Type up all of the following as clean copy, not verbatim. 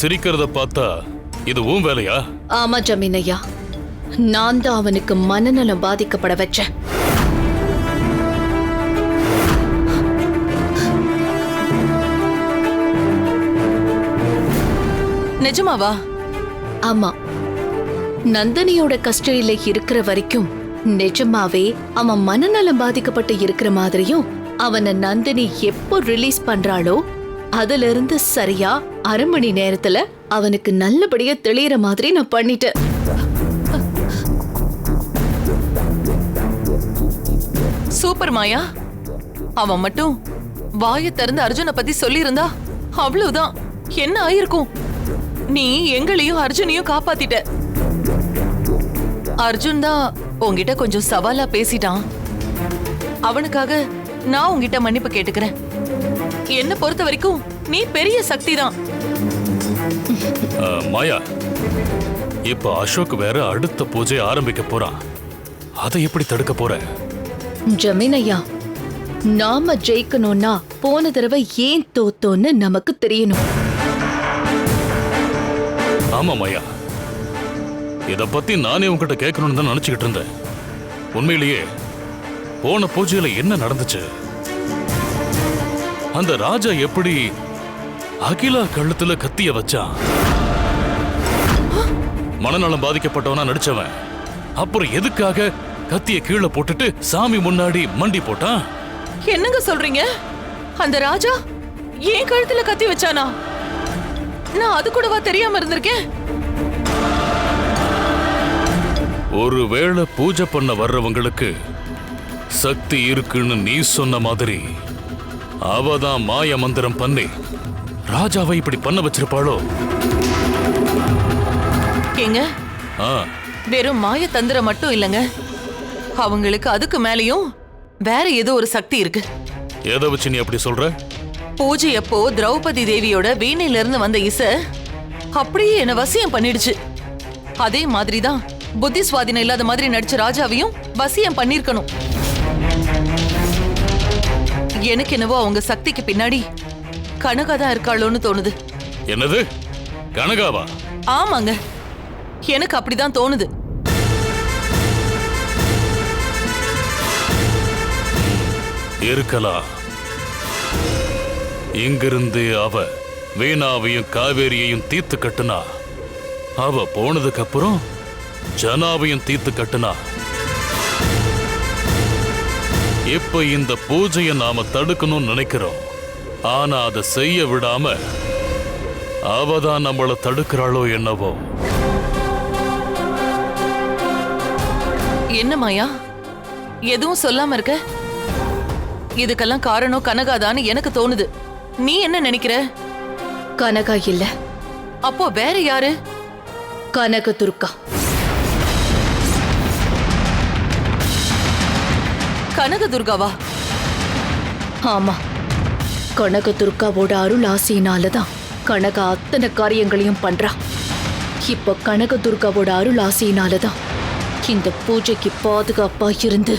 சிரிக்கிறத பார்த்தா இது உன் வேலையா? ஆமா ஜமீனையா, நான் தான் அவனுக்கு மனநலம் பாதிக்கப்பட வச்சேன். நிஜமாவா? ஆமா, நந்தினியோட கஸ்டடியில இருக்கிற வரைக்கும் நிஜமாவே அவன் மனநலம் பாதிக்கப்பட்டு இருக்கிற மாதிரியும், அவனை நந்தினி எப்போ ரிலீஸ் பண்றாளோ அதுல இருந்து சரியா அரை மணி நேரத்துல அவனுக்கு நல்லபடியா தெளியற மாதிரி நான் பண்ணிட்டேன். சூப்பர் மாயா. அவன் மட்டும் வாயை திறந்து அர்ஜுனை பத்தி சொல்லியிருந்தா அவ்வளவுதான், என்ன ஆயிருக்கும்? நீ எங்களையும் அர்ஜுனையும் காப்பாத்திட்ட. அர்ஜுன் தான் உன்கிட்ட கொஞ்சம் சவாலா பேசிட்டான். அவனுக்காக நான் உன்கிட்ட மன்னிப்பு கேட்டுக்கிறேன். என்ன பொறுத்த வரைக்கும் நீ பெரிய சக்தி தான். மாயா, இப்ப அசோக் வேற அடுத்த பூஜை ஆரம்பிக்க போறான். அதை எப்படி தடுக்க போற? ஜமீனையா, நாம ஜெயிக்கணும்னா போன தடவை ஏன் தோத்தோன்னு நமக்கு தெரியணும். ஆமா மாயா, இத பத்தி நானே உங்ககிட்ட கேட்கணும்னு தான் நினைச்சுக்கிட்டு இருந்தேன். உண்மையிலேயே போன பூஜையில என்ன நடந்துச்சு? அந்த ராஜா எப்படி அகிலா கழுத்துல கத்திய வச்சான்? மனநலம் பாதிக்கப்பட்டவனா நடிச்சவன் அப்புறம் எதுக்காக கத்திய கீழே போட்டுட்டு சாமி முன்னாடி மண்டி போட்டான்? என்னங்க சொல்றீங்க? அந்த ராஜா ஏன் கழுத்துல கத்தி வச்சானா? நான் அது கூடவா தெரியாம இருந்திருக்கேன்? ஒருவேளை பூஜை பண்ண வர்றவங்களுக்கு சக்தி இருக்குன்னு நீ சொன்ன மாதிரி அவதான் மாய மந்திரம் பண்ணி ராஜாவை இப்படி பண்ண வச்சிருப்பாளோ? ஏங்க, வெறும் மாய தந்திரம் மட்டும் இல்லங்க, அவங்களுக்கு அதுக்கு மேலயும் வேற ஏதோ ஒரு சக்தி இருக்கு. எதை வச்சு நீ அப்படி சொல்ற? பூஜை அப்போ திரௌபதி தேவியோட வீணையில இருந்து வந்த இசை அப்படியே என்ன வசியம் பண்ணிடுச்சு. அதே மாதிரிதான் புத்தி சுவாதீனம் இல்லாத மாதிரி நடிச்ச ராஜாவையும் வசியம் பண்ணிருக்கணும். எனக்கு என்னவோ அவங்க சக்திக்கு பின்னாடி கனகா தான் இருக்காளோன்னு தோணுது. என்னது, கனகாவா? ஆமாங்க, எனக்கு அப்படிதான் தோணுது. இருக்கலாம். இங்கிருந்து அவ வீணாவையும் காவேரியையும் தீர்த்து கட்டுனா, அவ போனதுக்கு அப்புறம் ஜனாவையும் தீர்த்து கட்டுனா. இப்ப இந்த பூஜையை நாம தடுக்கணும்னு நினைக்கிறோம். ஆனா அதை செய்ய விடாம அவதான் நம்மள தடுக்கிறாளோ என்னவோ. என்ன மாயா, எதுவும் சொல்லாம இருக்க? இதுக்கெல்லாம் காரணம் கனகாதான்னு எனக்கு தோணுது. நீ என்ன நினைக்கிற? கனகா இல்ல. அப்போ வேற யாரு? கனக துர்கா. கனக துர்காவா? ஆமா, கனக துர்காவோட அருள் ஆசையினாலதான் கனகா அத்தனை காரியங்களையும் பண்றா. இப்ப கனக துர்காவோட அருள் ஆசையினாலதான் இந்த பூஜைக்கு பாதுகாப்பா இருந்து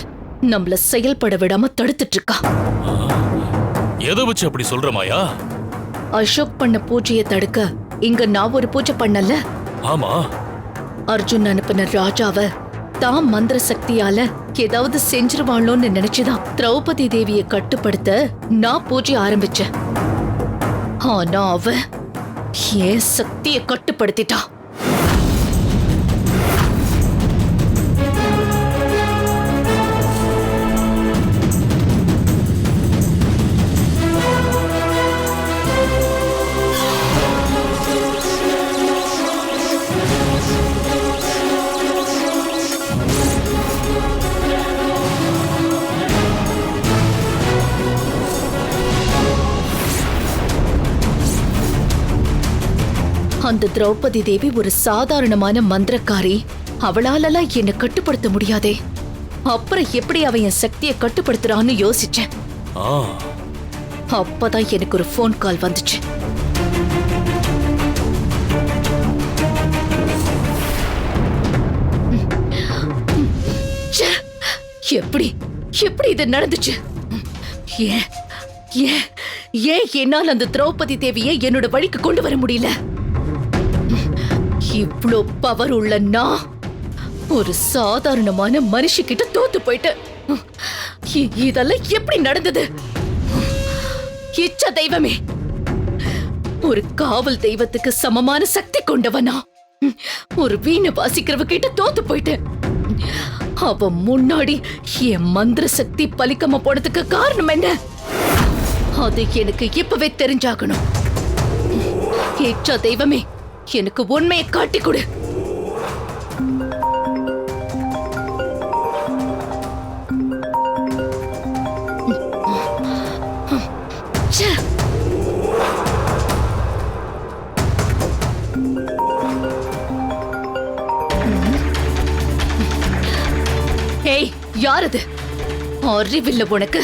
நம்மள செயல்பட விடாம தடுத்துட்டு இருக்கா. எதை வச்சு அப்படி சொல்ற மாயா? அசோக் பண்ண பூஜையை தடுக்க இங்க நான் ஒரு பூஜை பண்ணல. ஆமா, அர்ஜுன் அனுப்பின ராஜாவ தான் மந்திர சக்தியால ஏதாவது செஞ்சிருவாளோன்னு நினைச்சுதான் திரௌபதி தேவியை கட்டுப்படுத்த நான் பூஜை ஆரம்பிச்சேன். ஆனா அவ ஏன் சக்தியை கட்டுப்படுத்திட்டா. அந்த திரௌபதி தேவி ஒரு சாதாரணமான மந்திரக்காரி. அவளாலலாம் என்ன கட்டுப்படுத்த முடியாதே. அப்புறம் எப்படி அவ என் சக்தியை கட்டுப்படுத்துறான்னு யோசிச்சேன். அப்பதான் எனக்கு ஒரு போன் கால் வந்துச்சு. எப்படி எப்படி இது நடந்துச்சு? ஏன் ஏன் ஏன் என்னால் அந்த திரௌபதி தேவியை என்னோட வழிக்கு கொண்டு வர முடியல? இவ்ளோ பவர் உள்ள நான் ஒரு சாதாரணமான மனுஷிக்கிட்ட தோத்து போயிட்டேன். இதெல்லாம் எப்படி நடந்தது? இச்ச தெய்வமே, ஒரு காவல் தெய்வத்துக்கு சமமான சக்தி கொண்டவனா ஒரு வீணை வாசிக்கிறவ கிட்ட தோத்து போயிட்டேன். அவ முன்னாடி என் மந்திர சக்தி பலிக்காம போனதுக்கு காரணம் என்ன? அது எனக்கு இப்பவே தெரிஞ்சாகணும். இச்ச தெய்வமே, எனக்கு உண்மையை காட்டி கொடு. ச்சே. ஏய், யார் அது? அறிவில்ல உனக்கு?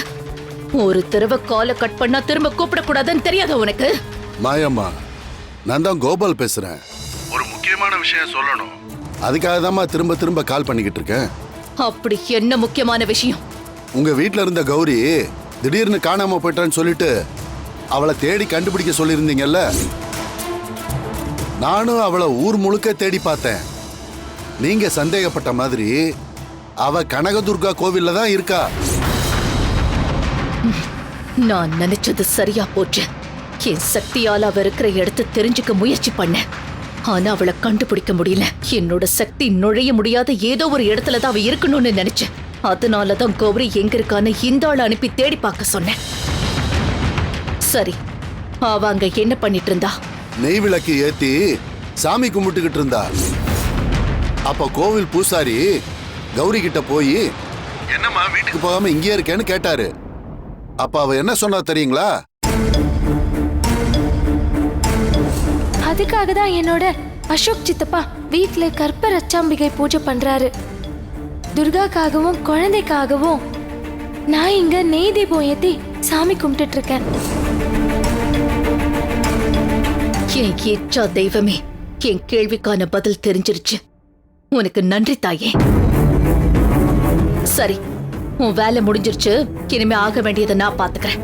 ஒரு தடவை காலை கட் பண்ணா திரும்ப கூப்பிடக்கூடாதுன்னு தெரியாத உனக்கு? மாயம்மா, நான் தான் கோபால் பேசுறேன். ஒரு முக்கியமான விஷயம் சொல்லணும். அதுக்காக தான் திரும்ப திரும்ப கால் பண்ணிக்கிட்டு இருக்கேன். அப்படி என்ன முக்கியமான விஷயம்? உங்க வீட்ல இருந்த கௌரி திடீர்னு காணாம போயிட்டான்னு சொல்லிட்டு அவளை தேடி கண்டுபிடிக்க சொல்லியிருந்தீங்கல்ல. நானும் அவளை ஊர் முழுக்க தேடி பார்த்தேன். நீங்க சந்தேகப்பட்ட மாதிரி அவ கனகதுர்கா கோவில்ல தான் இருக்கா. நான் நினைச்சது சரியா போச்சு. என் சக்தியால அவ இருக்கிற இடத்தை தெரிஞ்சுக்க முயற்சி பண்ணேன். ஆனா அவளை கண்டுபிடிக்க முடியல. என்னோட சக்தி நுழைய முடியாத ஏதோ ஒரு இடத்துல தான் அவ இருக்கணும்னு நினைச்சேன். அதனாலதான் கௌரி எங்க இருக்கான்னு இந்த ஆளை அனுப்பி தேடி பார்க்க சொன்னேன். சரி, அவ அங்க என்ன பண்ணிட்டு இருந்தா? நெய் விளக்கு ஏத்தி சாமி கும்பிட்டுக்கிட்டு இருந்தா. அப்ப கோவில் பூசாரி கௌரி கிட்ட போய், என்னம்மா வீட்டுக்கு போகாம இங்கே இருக்கேன்னு கேட்டாரு. அப்ப அவ என்ன சொன்னா தெரியுங்களா? அதுக்காக தான் என்னோட அசோக் சித்தப்பா வீட்ல கற்ப ரச்சாம்பிகை பூஜை பண்றாரு. துர்காக்காகவும் குழந்தைக்காகவும் நான் இங்க நெய் தீபம் ஏத்தி சாமி கும்பிட்டுட்டு இருக்கேன். என் இச்சா தெய்வமே, என் கேள்விக்கான பதில் தெரிஞ்சிருச்சு. உனக்கு நன்றி தாயே. சரி, உன் வேலை முடிஞ்சிருச்சு. இனிமே ஆக வேண்டியதை நான் பாத்துக்கிறேன்.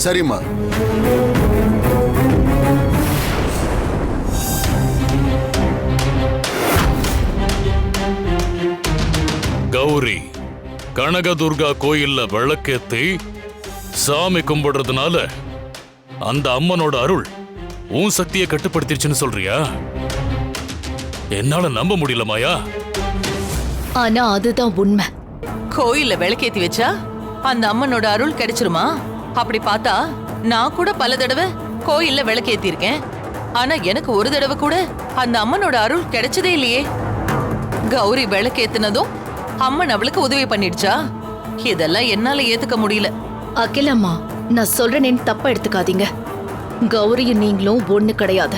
சரிம்மா. கௌரி கனகதுர்கா கோயில்ல விளக்கேத்தி சாமி கும்பிடுறதுனால அந்த அம்மனோட அருள் உன் சக்தியை கட்டுப்படுத்திருச்சுன்னு சொல்றியா? என்னால நம்ப முடியல மாயா. ஆனா அதுதான் உண்மை. கோயில்ல விளக்கேத்தி வச்சா அந்த அம்மனோட அருள் கிடைச்சிருமா? அப்படி பார்த்தா நான் கூட பல தடவை கோயில்ல விளக்கேத்தி இருக்கேன். ஆனா எனக்கு ஒரு தடவை கூட அந்த அம்மனோட அருள் கிடைச்சதே இல்லையே. கௌரி விளக்கேத்தினதும் அம்மன் அவளுக்கு உதவி பண்ணிடுச்சா? இதெல்லாம் என்னால ஏத்துக்க முடியல. அகிலம்மா, நான் சொல்றேன்னு தப்பா எடுத்துக்காதீங்க. கௌரியும் நீங்களும் ஒண்ணு கிடையாது.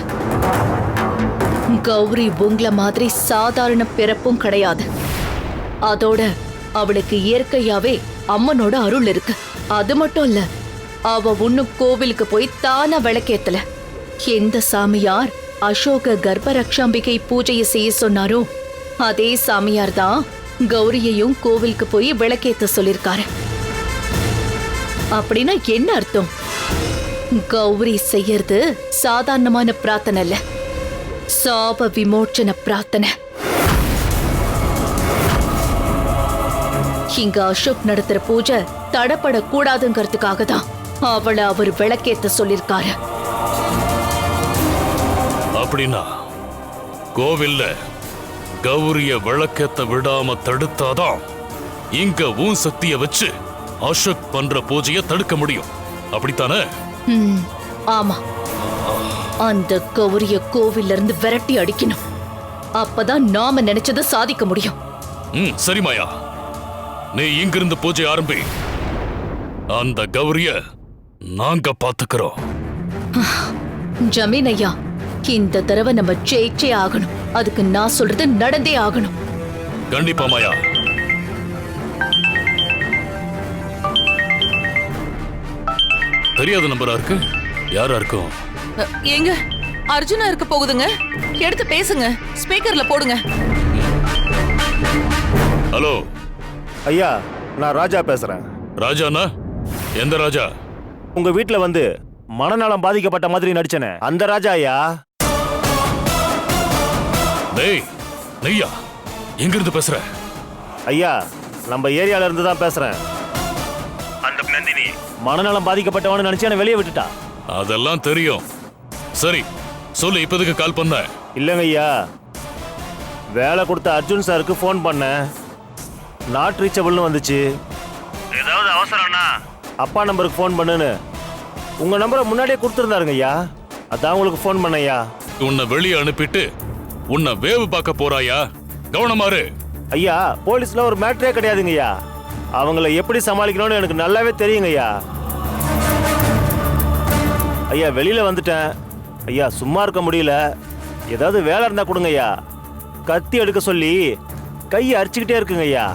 கௌரி உங்கள மாதிரி சாதாரண பிறப்பும் கிடையாது. அதோட அவளுக்கு இயற்கையாவே அம்மனோட அருள் இருக்கு. அது மட்டும் இல்ல, அவ ஒன்னும் கோவிலுக்கு போய் தானா விளக்கேத்தல. எந்த சாமியார் அசோக கர்ப்ப ரக்ஷாம்பிகை பூஜையை செய்ய சொன்னாரோ அதே சாமியார் தான் கௌரியையும் கோவிலுக்கு போய் விளக்கேத்த சொல்லிருக்காரு. அப்படின்னா என்ன அர்த்தம்? கௌரி செய்யறது சாதாரணமான பிரார்த்தனை இல்ல, சாப விமோச்சன பிரார்த்தனை. இங்க அசோக் நடத்துற பூஜை தடப்படக்கூடாதுங்கிறதுக்காக தான் அவளை அவர் விளக்கேத்த சொல்லிருக்காரு. அப்படின்னா கோவில்ல கௌரிய விளக்கேத்த விடாம தடுத்தாதான் இங்க உன் சக்திய வச்சு அசோக் பண்ற பூஜையை தடுக்க முடியும். அப்படித்தானே? ஆமா, அந்த கௌரிய கோவில்ல இருந்து விரட்டி அடிக்கணும். அப்பதான் நாம நினைச்சதை சாதிக்க முடியும். சரி மாயா, நீ இங்கிருந்து பூஜை ஆரம்பி. அந்த கௌரிய நாங்க பாத்துக்கிறோம். ஜமீன் ஐயா, இந்த தடவை நம்ம ஜெயிச்சே ஆகணும். அதுக்கு நான் சொல்றது நடந்தே ஆகணும். கண்டிப்பா மாயா. தெரியாத நம்பரா இருக்கு. யாரா இருக்கும்? எங்க அர்ஜுனா இருக்க போகுதுங்க. எடுத்து பேசுங்க, ஸ்பீக்கர்ல போடுங்க. ஹலோ ஐயா, நான் ராஜா பேசுறேன். ராஜாண்ணா? எந்த ராஜா? உங்க வீட்ல வந்து மனநலம் பாதிக்கப்பட்ட மாதிரி நடிச்சனே அந்த ராஜா ஐயா. டேய் நெய்யா எங்கிருந்து பேசுற? ஐயா நம்ம ஏரியால இருந்து தான் பேசுறேன். அந்த நந்தினி மனநலம் பாதிக்கப்பட்டவனு நினைச்சு என்ன வெளியே விட்டுட்டா. அதெல்லாம் தெரியும். சரி சொல்லு, இப்போதுக்கு கால் பண்ண? இல்லைங்க ஐயா, வேலை கொடுத்த அர்ஜுன் சாருக்கு ஃபோன் பண்ணேன். நாட் ரீச்சபிள்னு வந்துச்சு. ஏதாவது அவசரம்னா அப்பா நம்பருக்கு ஃபோன் பண்ணுன்னு உங்க நம்பரை முன்னாடியே கொடுத்துருந்தாருங்க ஐயா. அதான் உங்களுக்கு ஃபோன் பண்ண ஐயா. உன்னை வெளியே அனுப்பிட்டு உன்னை வேவு பார்க்க போறாயா? கவனமாரு. ஐயா போலீஸ்ல ஒரு மேட்டரே கிடையாதுங்க ஐயா. அவங்கள எப்படி சமாளிக்கணும்னு எனக்கு நல்லாவே தெரியுங்க ஐயா. ஐயா வெளியில வந்துட்டேன் ஐயா, சும்மா இருக்க முடியல. ஏதாவது வேலை இருந்தா கொடுங்க ஐயா. கத்தி எடுக்க சொல்லி கையை அரிச்சுக்கிட்டே இருக்குங்க ஐயா.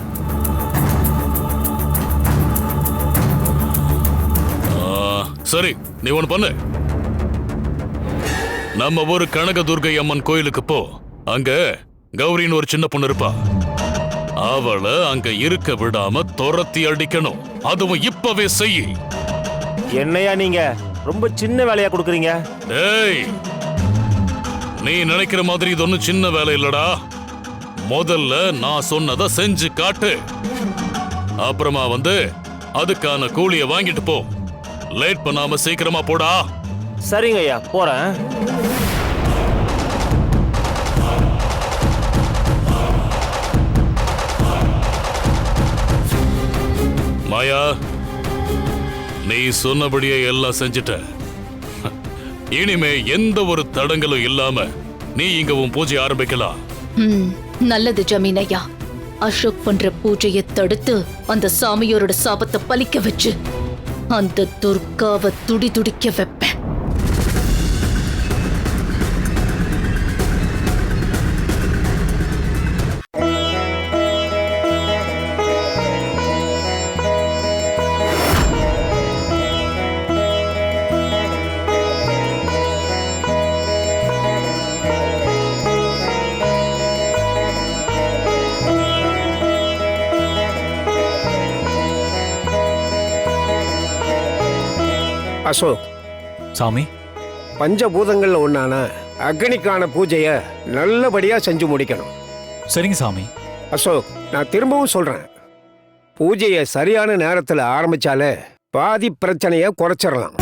சரி நீ ஒண்ணு பண்ணு. நம்ம ஊரு கனகதுர்கை அம்மன் கோயிலுக்கு போ. அங்க கௌரின்னு ஒரு சின்ன பொண்ணு இருப்பா. அவளை அங்க இருக்க விடாம துரத்தி அடிக்கணும். அதுவும் இப்பவே செய். என்னையா நீங்க ரொம்ப சின்ன வேலையா கொடுக்குறீங்க? ஏய், நீ நினைக்கிற மாதிரி இது ஒன்னும் சின்ன வேலை இல்லடா. முதல்ல நான் சொன்னதை செஞ்சு காட்டு. அப்புறமா வந்து அதுக்கான கூலிய வாங்கிட்டு போ. லேட் பண்ணாம சீக்கிரமா போடா. சரிங்க ஐயா, போறேன். மாயா, நீ சொன்னபடியே எல்லாம் செஞ்சுட்ட. இனிமே எந்த ஒரு தடங்களும் இல்லாம நீ இங்க உன் பூஜை ஆரம்பிக்கலாம். நல்லது ஜமீனையா. அசோக் பண்ற பூஜையை தடுத்து அந்த சாமியோரோட சாபத்தை பலிக்க வச்சு அந்த துர்காவை துடி துடிக்க வைப்பேன். அசோக், சாமி, பஞ்சபூதங்கள்ல ஒன்னான அக்னிக்கான பூஜையை நல்லபடியா செஞ்சு முடிக்கணும். சரிங்க சாமி. அசோக், நான் திரும்பவும் சொல்றேன், பூஜையை சரியான நேரத்தில் ஆரம்பிச்சாலே பாதி பிரச்சனையை குறைச்சிடலாம்.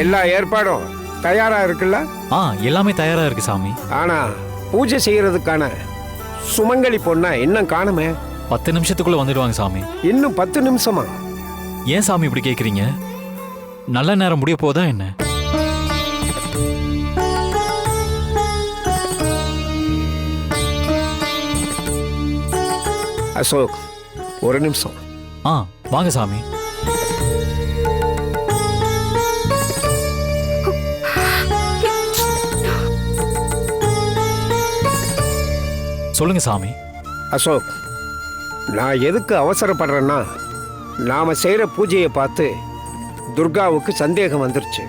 எல்லா ஏற்பாடும் தயாரா இருக்குல்ல? எல்லாமே தயாரா இருக்கு சாமி. ஆனா பூஜை செய்யறதுக்கான சுமங்கலி பொண்ண இன்னும் காணுமே. 10 நிமிஷத்துக்குள்ள வந்துடுவாங்க சாமி. இன்னும் 10 நிமிஷமா? ஏன் சாமி இப்படி கேக்குறீங்க? நல்ல நேரம் முடிய போதா என்ன? அசோக், ஒரு நிமிஷம். வாங்க சாமி. சொல்லுங்க சாமி. அசோக், நான் எதுக்கு அவசரப்படுறேன்னா, நாம செய்யற பூஜையை பார்த்து துர்காவுக்கு சந்தேகம் வந்துருச்சு.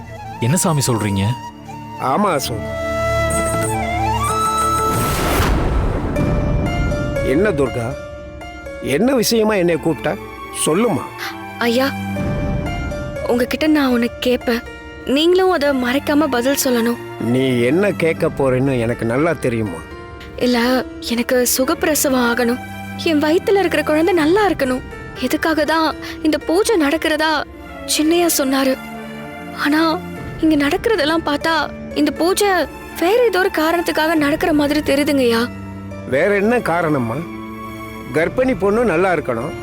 என்ன சாமி சொல்றீங்க? ஆமா அசோக். என்ன துர்கா, என்ன விஷயமா என்னை கூப்பிட்ட? சொல்லுமா. ஐயா, உங்ககிட்ட நான் உனக்கு கேட்பேன், நீங்களும் அதை மறைக்காம பதில் சொல்லணும். நீ என்ன கேட்க போறேன்னு எனக்கு நல்லா தெரியுமா. இல்ல, எனக்கு சுகப்பிரசவம் ஆகணும். என் வயித்துல இருக்கிற குழந்தை நல்லா இருக்கணும். எதுக்காக தான் இந்த பூஜை நடக்கிறதா சின்னையா சொன்னாரு. ஆனா இங்க நடக்கிறதெல்லாம் பார்த்தா இந்த பூஜை வேற ஏதோ ஒரு காரணத்துக்காக நடக்கிற மாதிரி தெரியுதுங்கய்யா. வேற என்ன காரணமா? கர்ப்பிணி பொண்ணு நல்லா இருக்கணும்,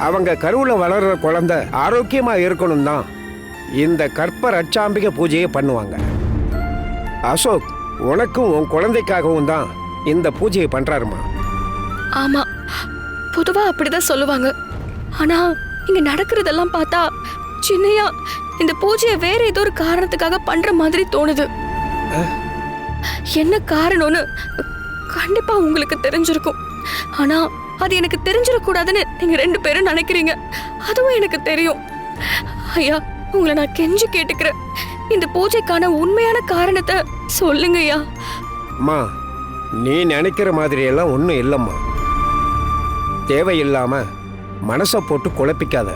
அவங்க கருவுல வளர்ற குழந்தை ஆரோக்கியமா இருக்கணும் தான் இந்த கற்ப ரட்சாம்பிகை பூஜையை பண்ணுவாங்க. அசோக், உனக்கும் உன் குழந்தைக்காகவும் தான் இந்த பூஜையை பண்றாருமா. ஆமா, பொதுவா அப்படிதான் சொல்லுவாங்க. ஆனா இங்க நடக்கிறதெல்லாம் பார்த்தா சின்னையா இந்த பூஜையை வேற ஏதோ ஒரு காரணத்துக்காக பண்ற மாதிரி தோணுது. என்ன காரணம்னு கண்டிப்பா உங்களுக்கு தெரிஞ்சிருக்கும். ஆனா அது எனக்கு தெரிஞ்சிடக்கூடாதுன்னு நீங்க 2 பேரும் நினைக்கிறீங்க. அதுவும் எனக்கு தெரியும். ஐயா, உங்களை நான் கெஞ்சி கேட்டுக்கிறேன், இந்த பூஜைக்கான உண்மையான காரணத்தை சொல்லுங்க ஐயா. அம்மா, நீ நினைக்கிற மாதிரி எல்லாம் ஒன்றும் இல்லைம்மா. தேவையில்லாம மனசை போட்டு குழப்பிக்காத.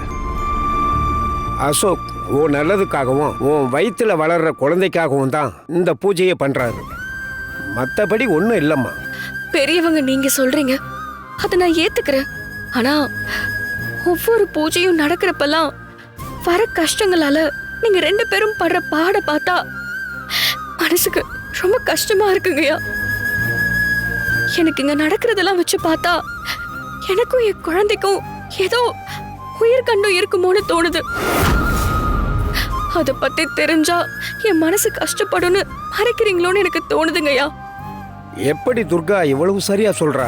அசோக் உன் நல்லதுக்காகவும் உன் வயிற்றுல வளர்ற குழந்தைக்காகவும் தான் இந்த பூஜையை பண்றாரு. மற்றபடி ஒன்றும் இல்லைம்மா. பெரியவங்க நீங்க சொல்றீங்க, அதை நான் ஏத்துக்கிறேன். ஆனா ஒவ்வொரு பூஜையும் நடக்கிறப்பெல்லாம் வர கஷ்டங்களால நீங்க 2 பேரும் படுற பாட பார்த்தா மனசுக்கு ரொம்ப கஷ்டமா இருக்குங்கய்யா. எனக்கு இங்க நடக்கிறதெல்லாம் வச்சு பார்த்தா எனக்கும் என் குழந்தைக்கும் ஏதோ உயிர் கண்டும் இருக்குமோன்னு தோணுது. அதை பத்தி தெரிஞ்சா என் மனசு கஷ்டப்படும்னு மறைக்கிறீங்களோன்னு எனக்கு தோணுதுங்கய்யா. எப்படி துர்கா இவ்வளவு சரியா சொல்றா?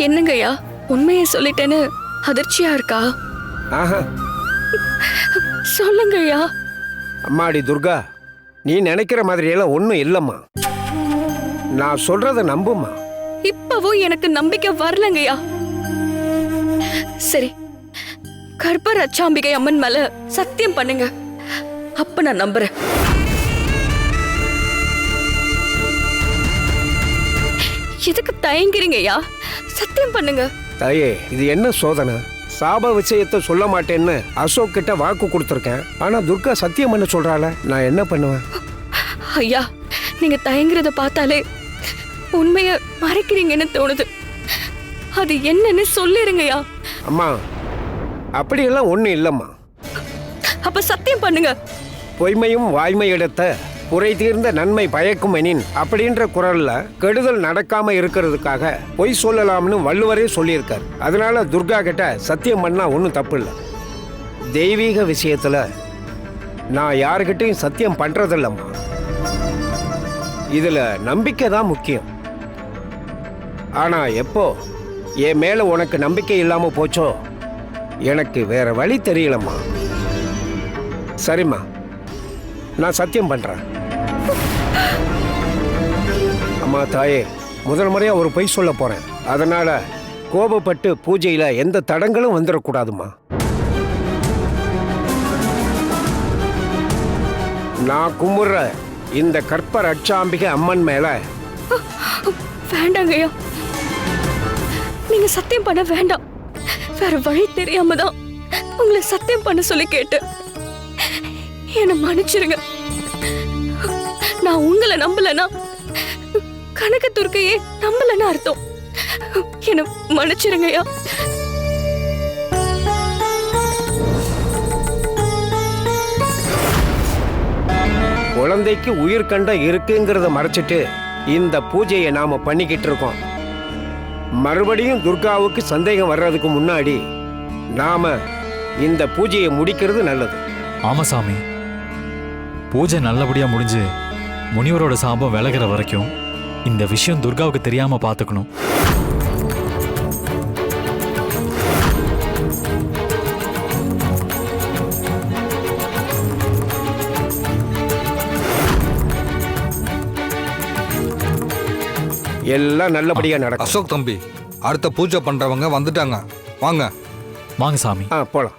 என்னங்கய்யா, உண்மையை சொல்லிட்டேன்னு அதிர்ச்சியா இருக்கா? ஆஹா, சொல்லுங்கய்யா. அம்மாடி துர்கா, நீ நினைக்கிற மாதிரியெல்லாம் ஒன்றும் இல்லைம்மா. நான் சொல்றத நம்புமா. இப்பவும் எனக்கு நம்பிக்கை வரலங்கய்யா. சரி, கர்ப்ப ரச்சாம்பிகை அம்மன் மேல சத்தியம் பண்ணுங்க, அப்ப நான் நம்புறேன். எதுக்கு தயங்குறீங்கய்யா? சத்தியம் பண்ணுங்க. தாயே, இது என்ன சோதனை? சாப விஷயத்தை சொல்ல மாட்டேன்னு அசோக் கிட்ட வாக்கு கொடுத்துருக்கேன். ஆனா துர்கா சத்தியம் பண்ண சொல்றாள, நான் என்ன பண்ணுவேன்? ஐயா, நீங்க தயங்குறத பார்த்தாலே உண்மைய மறைக்கிறீங்கன்னு தோணுது. அது என்னன்னு சொல்லிருங்கய்யா. அம்மா, அப்படியெல்லாம் ஒன்றும் இல்லைம்மா. அப்ப சத்தியம் பண்ணுங்க. பொய்மையும் வாய்மை எடுத்த குறை தீர்ந்த நன்மை பயக்கும் எனின் அப்படின்ற குரல்ல கெடுதல் நடக்காம இருக்கிறதுக்காக பொய் சொல்லலாம்னு வள்ளுவரே சொல்லியிருக்கார். அதனால துர்கா கிட்ட சத்தியம் பண்ணா ஒன்றும் தப்பு இல்லை. தெய்வீக விஷயத்துல நான் யாருக்கிட்டையும் சத்தியம் பண்றதில்லம்மா. இதுல நம்பிக்கை தான் முக்கியம். ஆனா எப்போ என் மேல உனக்கு நம்பிக்கை இல்லாம போச்சோ எனக்கு வேற வழி தெரியலம்மா. சரிம்மா, நான் சத்தியம் பண்றேன். அம்மா தாயே, முதல் முறையா ஒரு பொய் சொல்ல போறேன். அதனால கோபப்பட்டு பூஜையில எந்த தடங்களும் வந்துடக்கூடாதுமா. நான் கும்பிடுற இந்த கற்ப ரட்சாம்பிகை அம்மன் மேல வேண்டாங்கய்யா, நீங்க சத்தியம் பண்ண வேண்டாம். வேற வழி தெரியாம தான் உங்களை சத்தியம் பண்ண சொல்லி கேட்டு என்ன மன்னிச்சிருங்க. நான் உங்களை நம்பலனா கனக துர்க்கையே நம்பலன்னு அர்த்தம். என்ன மன்னிச்சிருங்கய்யா. குழந்தைக்கு உயிர் கண்டம் இருக்குங்கிறத மறைச்சிட்டு இந்த பூஜையை நாம பண்ணிக்கிட்டு இருக்கோம். மறுபடியும் துர்காவுக்கு சந்தேகம் வர்றதுக்கு முன்னாடி நாம இந்த பூஜையை முடிக்கிறது நல்லது. ஆமா சாமி, பூஜை நல்லபடியா முடிஞ்சு முனிவரோட சாபம் விலகிற வரைக்கும் இந்த விஷயம் துர்காவுக்கு தெரியாம பாத்துக்கணும். எல்லாம் நல்லபடியா நடக்கும். அசோக் தம்பி, அடுத்த பூஜை பண்றவங்க வந்துட்டாங்க, வாங்க. வாங்க சாமி. போலாம்.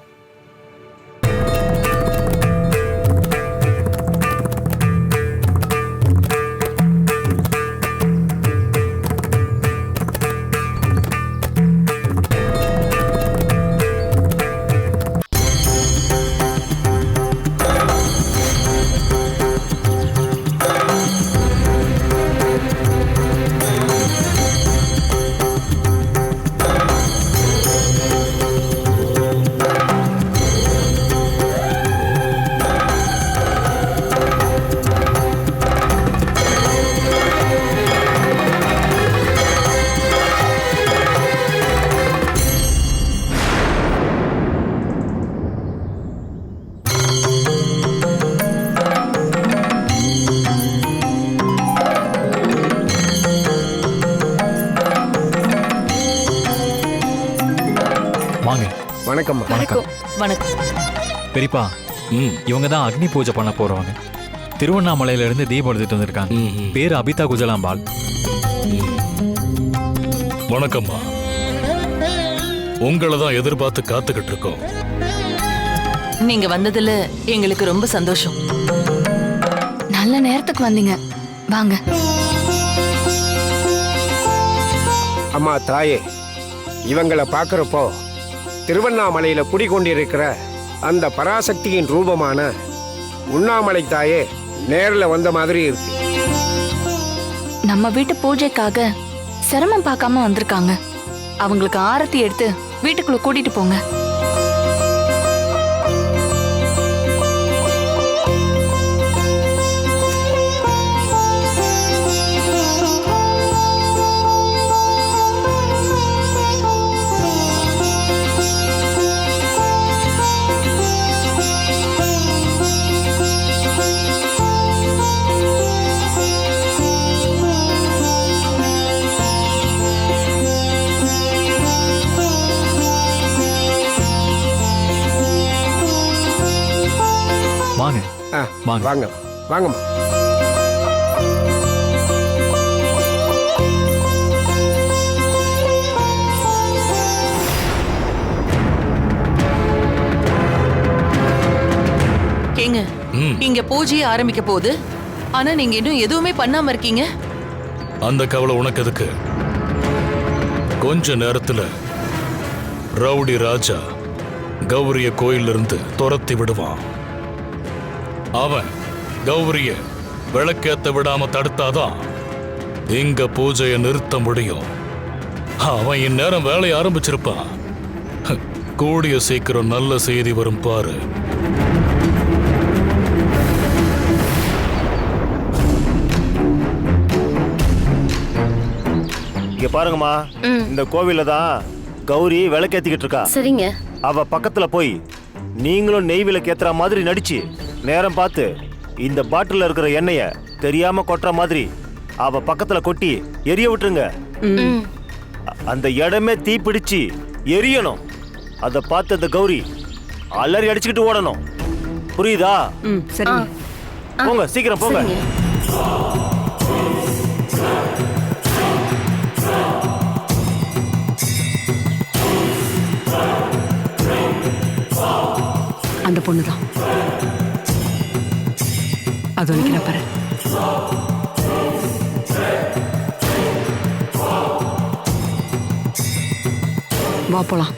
வணக்கம். வணக்கம். வணக்கம் பெரியப்பா, இவங்க தான் அக்னி பூஜை பண்ண போறவங்க. திருவண்ணாமலையில இருந்து தீபம் எடுத்துட்டு வந்திருக்காங்க. பேரு அபிதா குஜலாம்பாள். வணக்கம்மா. உங்களை தான் எதிர்பார்த்து காத்துக்கிட்டு இருக்கோம். நீங்க வந்ததுல எங்களுக்கு ரொம்ப சந்தோஷம். நல்ல நேரத்துக்கு வந்தீங்க, வாங்க. அம்மா தாயே, இவங்களை பார்க்கறப்போ திருவண்ணாமலையில குடிகொண்டிருக்கிற அந்த பராசக்தியின் ரூபமான உண்ணாமலை தாயே நேரில் வந்த மாதிரி இருக்கு. நம்ம வீட்டு பூஜைக்காக சிரமம் பார்க்காம வந்திருக்காங்க. அவங்களுக்கு ஆரத்தி எடுத்து வீட்டுக்குள்ள கூட்டிட்டு போங்க. வாங்க ஆ வாங்க. வாங்க வாங்கம்மா. கேங்க, இங்க பூஜையை ஆரம்பிக்க போகுது. ஆனா நீங்க இன்னும் எதுவுமே பண்ணாம இருக்கீங்க. அந்த கவலை உனக்கு எதுக்கு? கொஞ்ச நேரத்துல ரவுடி ராஜா கௌரிய கோயிலிருந்து துரத்தி விடுவான். அவன் கௌரிய விளக்கேத்த விடாம தடுத்தாதான் இங்க பூஜையை நிறுத்த முடியும். அவன் இந்நேரம் வேலையை ஆரம்பிச்சிருப்பான். கூடிய சீக்கிரம் நல்ல செய்தி வரும் பாரு. இங்க பாருங்கம்மா, இந்த கோவில்ல தான் கௌரி விளக்கேத்திக்கிட்டு இருக்கா. சரிங்க. அவ பக்கத்துல போய் நீங்களும் நெய் விளக்கேத்துற மாதிரி நடிச்சு நேரம் பார்த்து இந்த பாட்டில் இருக்கிற எண்ணெய தெரியாம கொட்டுற மாதிரி அவ பக்கத்துல கொட்டி எரிய விட்டுருங்க. அந்த இடமே தீ பிடிச்சு எரியணும். அத பார்த்து அந்த கௌரி அலறி அடிச்சுக்கிட்டு ஓடணும். புரியுதா? சரிங்க. போங்க, சீக்கிரம் போங்க. அந்த பொண்ணுதான். அது நிக்கிற பாரு. வா போலாம்.